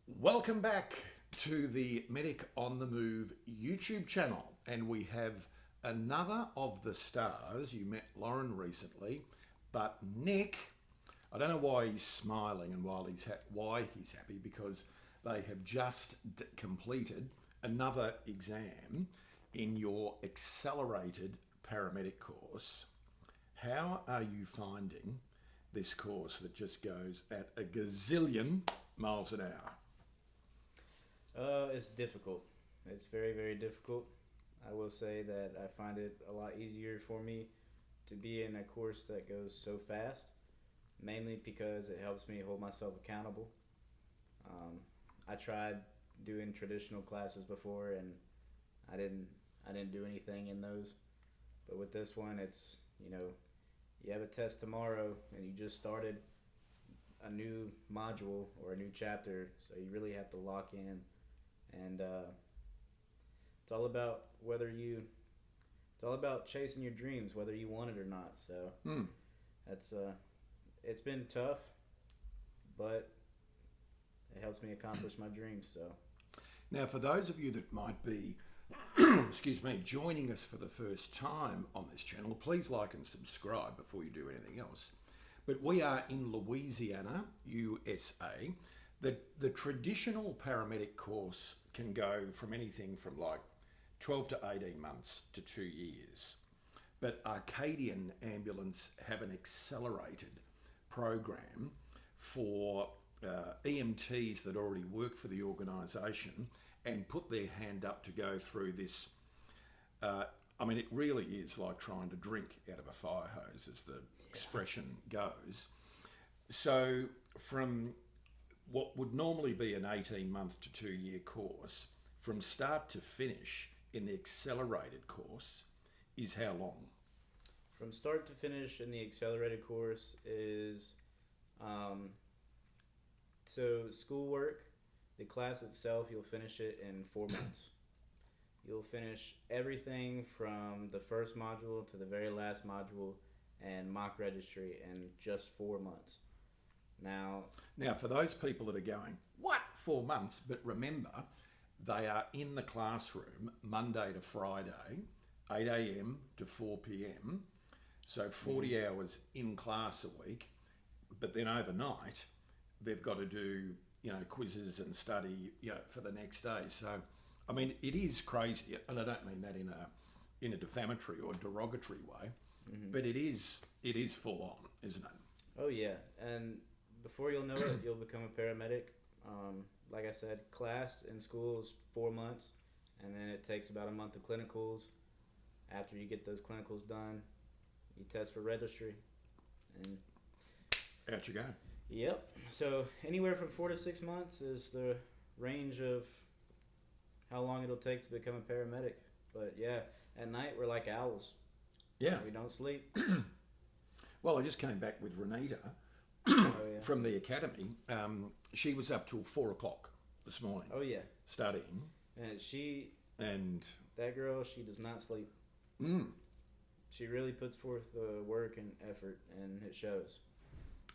Welcome back to the Medic on the Move YouTube channel. And we have another of the stars. You met Lauren recently, but Nick, I don't know why he's smiling and why he's happy, because they have just completed another exam in your accelerated paramedic course. How are you finding this course that just goes at a gazillion miles an hour? It's difficult. It's very, very difficult. I will say that I find it a lot easier for me to be in a course that goes so fast, mainly because it helps me hold myself accountable. I tried doing traditional classes before, and I didn't I didn't do anything in those. But with this one, it's you have a test tomorrow, and you just started a new module or a new chapter, so you really have to lock in, and it's all about it's all about chasing your dreams, whether you want it or not. So Hmm. that's it's been tough, but it helps me accomplish my dreams. So Now, for those of you that might be, excuse me, joining us for the first time on this channel, please like and subscribe before you do anything else. But we are in Louisiana, USA. The traditional paramedic course can go from anything from like 12 to 18 months to 2 years. But Acadian Ambulance have an accelerated program for EMTs that already work for the organisation and put their hand up to go through this. It really is like trying to drink out of a fire hose, as the expression goes. So, from what would normally be an 18-month to 2 year course, from start to finish in the accelerated course, is how long? from start to finish in the accelerated course is so schoolwork. The class itself, you'll finish it in 4 months. You'll finish everything from the first module to the very last module and mock registry in just 4 months. Now, Now, for those people that are going, what, 4 months? But remember, they are in the classroom Monday to Friday, 8 a.m. to 4 p.m. So 40 hours in class a week, but then overnight, they've got to do, quizzes and study, for the next day. So, it is crazy, and I don't mean that in a defamatory or derogatory way, but it is full on, isn't it? oh yeah, and before you'll know it, you'll become a paramedic. Like I said, class in school is 4 months, and then it takes about a month of clinicals. After you get those clinicals done, you test for registry, and Out you go. yep. So anywhere from 4 to 6 months is the range of how long it'll take to become a paramedic. But yeah, at night we're like owls. Yeah. We don't sleep. Well, I just came back with Renita Oh yeah. from the academy. She was up till 4 o'clock this morning Oh yeah. studying, And and that girl, she does not sleep. mm, She really puts forth the work and effort, and it shows.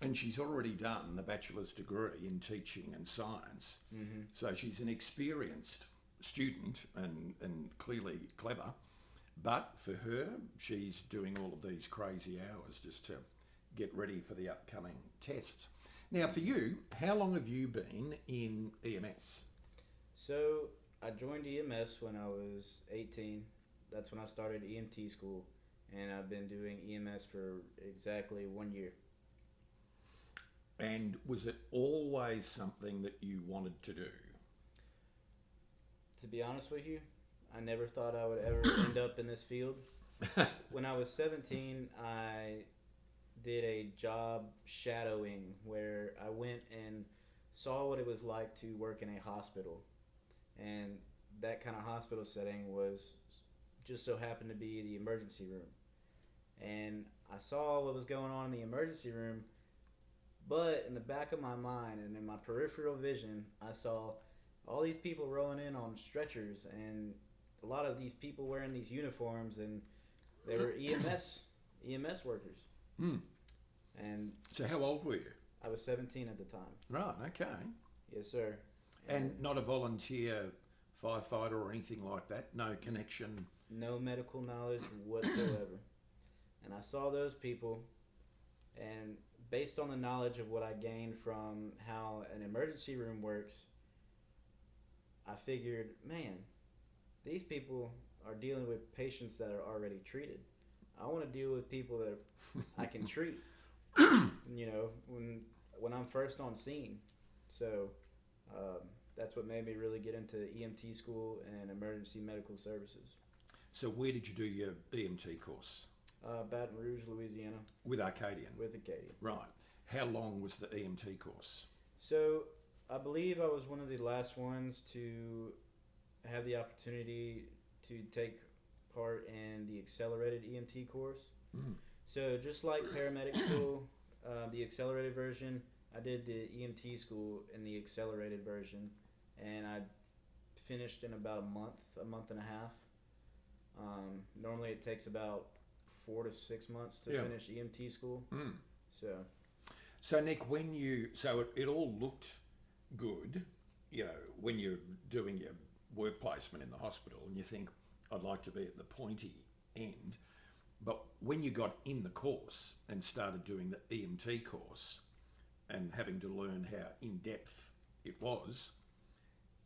and she's already done a bachelor's degree in teaching and science. Mm-hmm. So she's an experienced student and clearly clever. But for her, she's doing all of these crazy hours just to get ready for the upcoming tests. Now, for you, how long have you been in EMS? So I joined EMS when I was 18. That's when I started EMT school, and I've been doing EMS for exactly 1 year. And was it always something that you wanted to do? To be honest with you, I never thought I would ever end up in this field. When I was 17, I did a job shadowing where I went and saw what it was like to work in a hospital. And that kind of hospital setting was just so happened to be the emergency room. And I saw what was going on in the emergency room, but in the back of my mind and in my peripheral vision, I saw all these people rolling in on stretchers and a lot of these people wearing these uniforms, and they were EMS workers. Hmm. And So how old were you? I was 17 at the time. Right, okay. Yes, sir. And not a volunteer firefighter or anything like that? No connection? No medical knowledge whatsoever. And I saw those people, and based on the knowledge of what I gained from how an emergency room works, I figured, man, these people are dealing with patients that are already treated. I want to deal with people that I can treat, when I'm first on scene. So that's what made me really get into EMT school and emergency medical services. So where did you do your EMT course? Baton Rouge, Louisiana. With Acadian? With Acadian. Right. How long was the EMT course? So I believe I was one of the last ones to have the opportunity to take part in the accelerated EMT course. Mm. So just like paramedic school, the accelerated version, I did the EMT school in the accelerated version, and I finished in about a month and a half. Normally it takes about 4 to 6 months to finish EMT school. Mm. So Nick, it all looked good, when you're doing your work placement in the hospital and you think, I'd like to be at the pointy end. But when you got in the course and started doing the EMT course and having to learn how in-depth it was,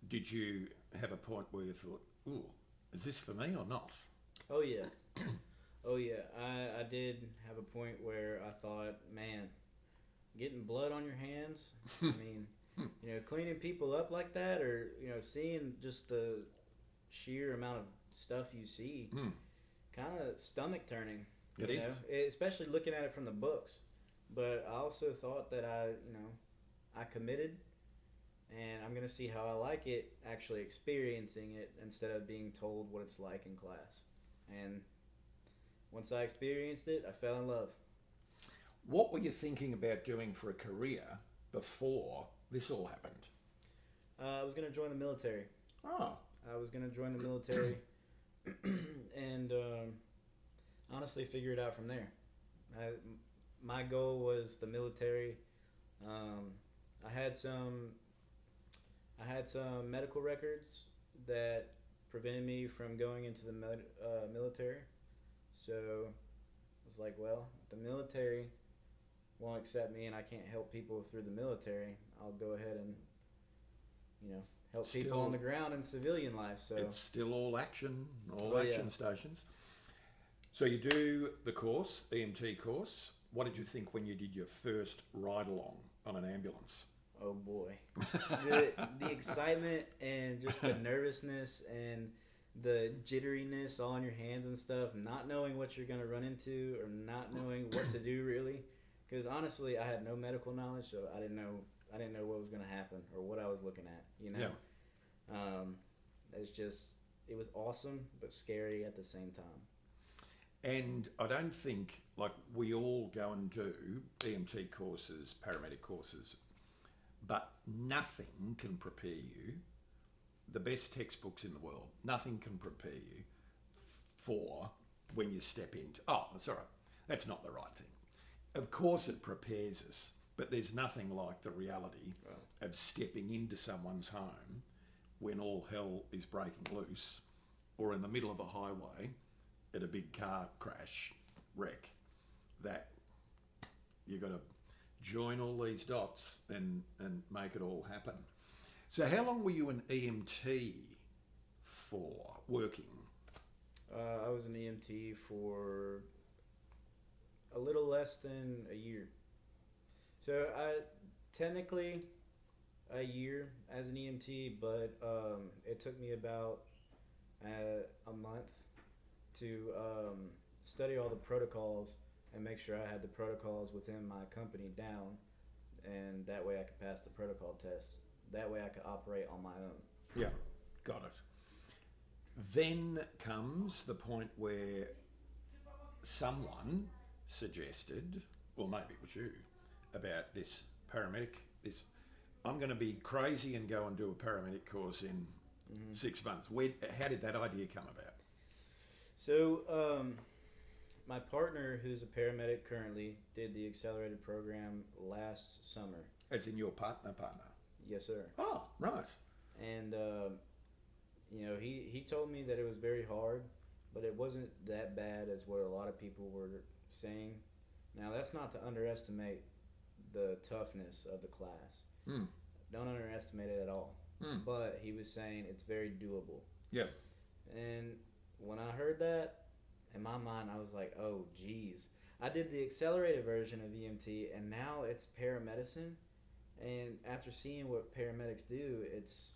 did you have a point where you thought, ooh, is this for me or not? Oh yeah. Oh yeah. I did have a point where I thought, man, getting blood on your hands, I mean, cleaning people up like that, or, seeing just the sheer amount of stuff you see, kind of stomach turning. It is. Especially looking at it from the books. But I also thought that I committed, and I'm going to see how I like it actually experiencing it instead of being told what it's like in class. And once I experienced it, I fell in love. What were you thinking about doing for a career before this all happened? I was going to join the military. Oh. I was going to join the military and honestly figure it out from there. My goal was the military. I had some medical records that prevented me from going into the military. So I was like, well, if the military won't accept me and I can't help people through the military, I'll go ahead and help people on the ground in civilian life. So it's still all action stations. So you do the course, EMT course. What did you think when you did your first ride along on an ambulance? Oh boy, the excitement and just the nervousness and the jitteriness all in your hands and stuff, not knowing what you're gonna run into or not knowing what to do really. Because honestly, I had no medical knowledge, so I didn't know what was gonna happen or what I was looking at. Yeah. It was awesome but scary at the same time. And I don't think, we all go and do EMT courses, paramedic courses, but nothing can prepare you, the best textbooks in the world, nothing can prepare you for when you step into, sorry, that's not the right thing. Of course it prepares us, but there's nothing like the reality of stepping into someone's home when all hell is breaking loose, or in the middle of a highway at a big car crash wreck, that you've got to join all these dots and make it all happen. So how long were you an EMT for, working? I was an EMT for a little less than a year. So technically a year as an EMT, but it took me about a month to study all the protocols and make sure I had the protocols within my company down, and that way I could pass the protocol tests. That way I could operate on my own. Yeah, got it. Then comes the point where someone suggested, or maybe it was you, about this paramedic, I'm going to be crazy and go and do a paramedic course in 6 months. How did that idea come about? So, my partner, who's a paramedic currently, did the accelerated program last summer. As in your partner? Yes, sir. Oh, right. And he told me that it was very hard, but it wasn't that bad as what a lot of people were saying. Now, that's not to underestimate the toughness of the class. Mm. Don't underestimate it at all. Mm. But he was saying it's very doable. Yeah. And when I heard that, in my mind, I was like, oh, geez. I did the accelerated version of EMT, and now it's paramedicine. And after seeing what paramedics do, it's,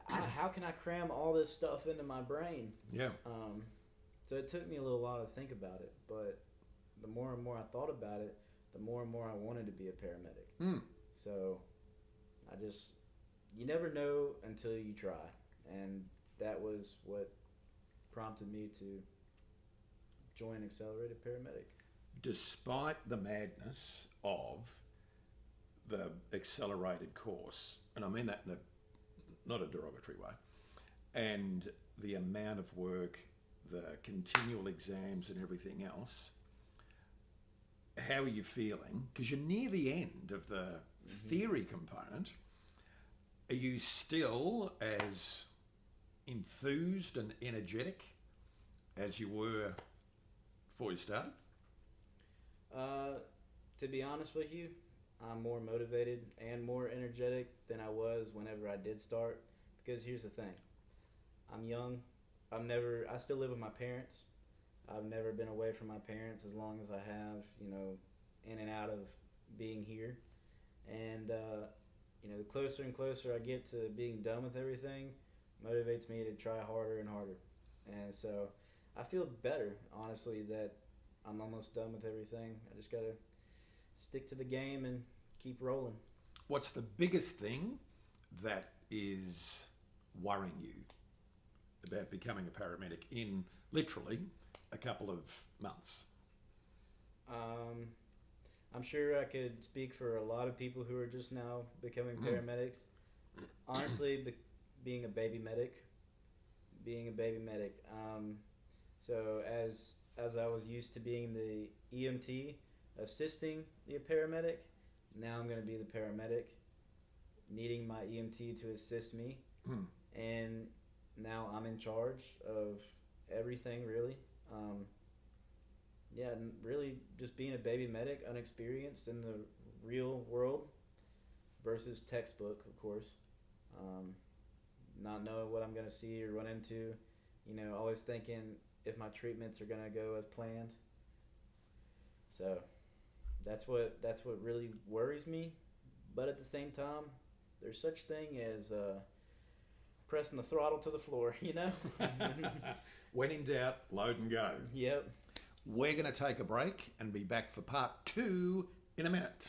how can I cram all this stuff into my brain? Yeah. So it took me a little while to think about it, but the more and more I thought about it, the more and more I wanted to be a paramedic. Mm. So you never know until you try. And that was what prompted me to join Accelerated Paramedic. Despite the madness of the accelerated course, and I mean that in not a derogatory way, and the amount of work, the continual exams and everything else, how are you feeling? Because you're near the end of the theory component. Are you still as enthused and energetic as you were before you started? To be honest with you, I'm more motivated and more energetic than I was whenever I did start. Because here's the thing. I'm young. I still live with my parents. I've never been away from my parents as long as I have, in and out of being here. And, the closer and closer I get to being done with everything, motivates me to try harder and harder. And so I feel better, honestly, that I'm almost done with everything. I just got to stick to the game and keep rolling. What's the biggest thing that is worrying you about becoming a paramedic in literally a couple of months? I'm sure I could speak for a lot of people who are just now becoming paramedics. Honestly, being a baby medic. So as I was used to being the EMT assisting the paramedic, now I'm going to be the paramedic needing my EMT to assist me. And now I'm in charge of everything, really. And really just being a baby medic, unexperienced in the real world versus textbook, of course. Not knowing what I'm going to see or run into, always thinking if my treatments are going to go as planned. So that's what really worries me. But at the same time, there's such thing as pressing the throttle to the floor, When in doubt, load and go. Yep. We're going to take a break and be back for part 2 in a minute.